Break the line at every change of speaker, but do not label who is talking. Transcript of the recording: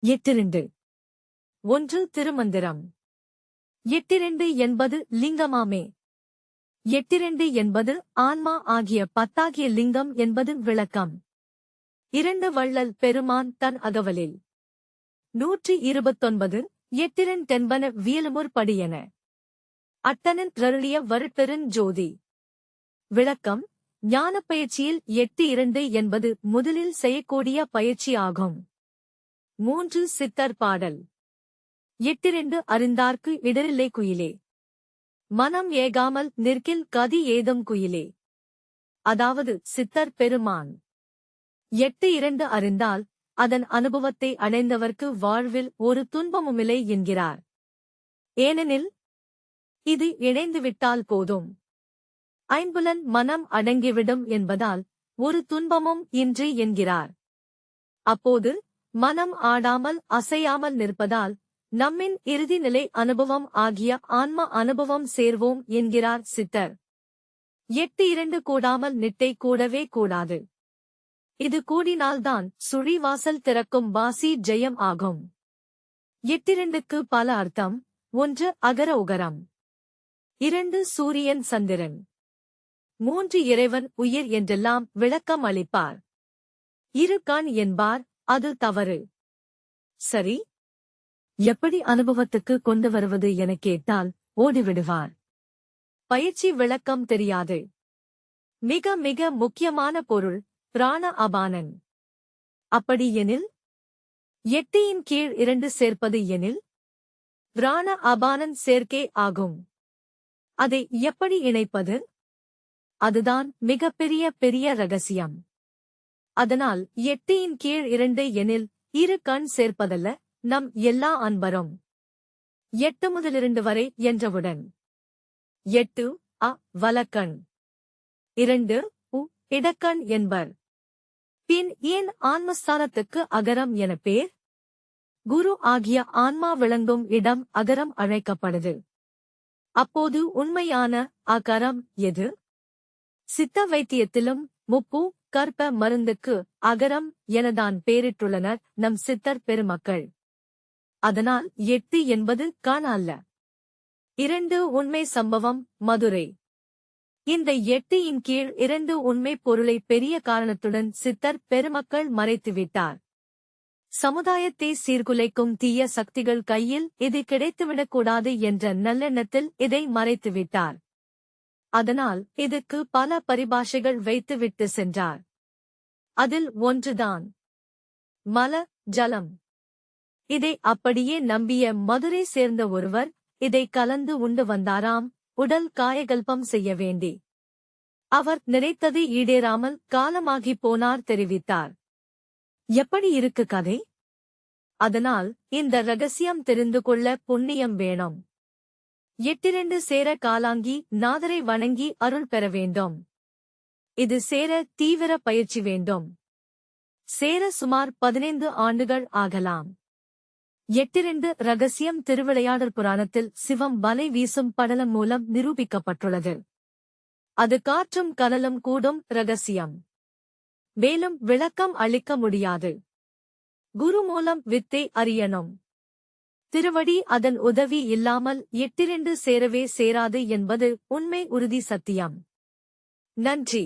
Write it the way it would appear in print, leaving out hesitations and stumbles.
எட்டிரண்டு. 1 திருமந்திரம். எட்டிரண்டு என்பது லிங்கமாமே. எட்டிரண்டு என்பது ஆன்மா ஆகிய பத்தாகிய லிங்கம் என்பது விளக்கம். 2 வள்ளல் பெருமான் தன் அகவலில் 129 எட்டிரண்டென்பன வியலுமுற் படியன. அட்டனின் ரருளிய வருட்பெருஞ் ஜோதி. விளக்கம். ஞானப் பயிற்சியில் 8-2 என்பது முதலில் செய்யக்கூடிய பயிற்சி ஆகும். 3 சித்தர் பாடல். 8-2 அறிந்தார்க்கு இடரில்லை குயிலே. மனம் ஏகாமல் நிற்கில் கதி ஏதும் குயிலே. அதாவது சித்தர் பெருமான் 8-2 அறிந்தால் அதன் அனுபவத்தை அடைந்தவர்க்கு வாழ்வில் ஒரு துன்பமுமில்லை என்கிறார். ஏனெனில் இது இணைந்துவிட்டால் போதும். ஐம்புலன் மனம் அடங்கிவிடும் என்பதால் ஒரு துன்பமும் இன்றி என்கிறார். அப்போது மனம் ஆடாமல் அசையாமல் நிற்பதால் நம்மின் இறுதி நிலை அனுபவம் ஆகிய ஆன்ம அனுபவம் சேர்வோம் என்கிறார் சித்தர். 8-2 கூடாமல் நிட்டை கூடவே கூடாது. இது கூடினால்தான் சுழிவாசல் திறக்கும் வாசி ஜெயம் ஆகும். 8-2க்கு பல அர்த்தம். 1 அகர உகரம். 2 சூரியன் சந்திரன். 3 இறைவன் உயிர் என்றெல்லாம் விளக்கம் அளிப்பார். 2 கண் என்பார், அது தவறு. சரி, எப்படி அனுபவத்துக்கு கொண்டு வருவது எனக் கேட்டால் ஓடிவிடுவார். பயிற்சி விளக்கம் தெரியாது. மிக மிக முக்கியமான பொருள் பிராண அபானன். அப்படி எனில் 8 கீழ் 2 சேர்ப்பது எனில் பிராண அபானன் சேர்க்கை ஆகும். அதை எப்படி இணைப்பது? அதுதான் மிகப்பெரிய பெரிய ரகசியம். அதனால் 8 கீழ் 2 எனில் 2 கண் சேர்ப்பதல்ல, நம் எல்லா அன்பரும் 8 முதல் 2 வரை என்றவுடன் 8 அ வலக்கண், 2 உ இடக்கண் என்பர். பின் ஏன் ஆன்மஸ்தானத்துக்கு அகரம் என பேர்? குரு ஆகிய ஆன்மா விளங்கும் இடம் அகரம் அழைக்கப்படுது. அப்போது உண்மையான அகரம் எது? சித்த வைத்தியத்திலும் முப்பு கற்ப மருந்துக்கு அகரம் எனதான் பேரிட்டுள்ளனர் நம் சித்தர் பெருமக்கள். அதனால் 8 என்பது காண அல்ல. 2 உண்மை சம்பவம் மதுரை. இந்த 8 கீழ் 2 உண்மை பொருளை பெரிய காரணத்துடன் சித்தர் பெருமக்கள் மறைத்துவிட்டார். சமுதாயத்தை சீர்குலைக்கும் தீய சக்திகள் கையில் இது கிடைத்துவிடக்கூடாது என்ற நல்லெண்ணத்தில் இதை மறைத்துவிட்டார். அதனால் இதுக்கு பல பரிபாஷைகள் வைத்துவிட்டு சென்றார். அதில் ஒன்றுதான் மல ஜலம். இதை அப்படியே நம்பிய மதுரை சேர்ந்த ஒருவர் இதை கலந்து உண்டு வந்தாராம், உடல் காயகல்பம் செய்ய வேண்டி. அவர் நினைத்தது ஈடேறாமல் காலமாகிப் போனார் தெரிவித்தார். எப்படி இருக்கு கதை? அதனால் இந்த ரகசியம் தெரிந்து கொள்ள புண்ணியம் வேணும். 8-2 சேர காலாங்கி நாதரை வணங்கி அருள் பெற வேண்டும். இது சேர தீவிர பயிற்சி வேண்டும். சேர சுமார் 15 ஆண்டுகள் ஆகலாம். 8-2 ரகசியம் திருவிளையாடற் புராணத்தில் சிவம் வலை வீசும் படலம் மூலம் நிரூபிக்கப்பட்டுள்ளது. அது காற்றும் கனலும் கூடும் ரகசியம். மேலும் விளக்கம் அளிக்க முடியாது. குரு மூலம் வித்தை அறியணும். திருவடி அதன் உதவி இல்லாமல் 8-2 சேரவே சேராது என்பது உண்மை உறுதி சத்தியம். நன்றி.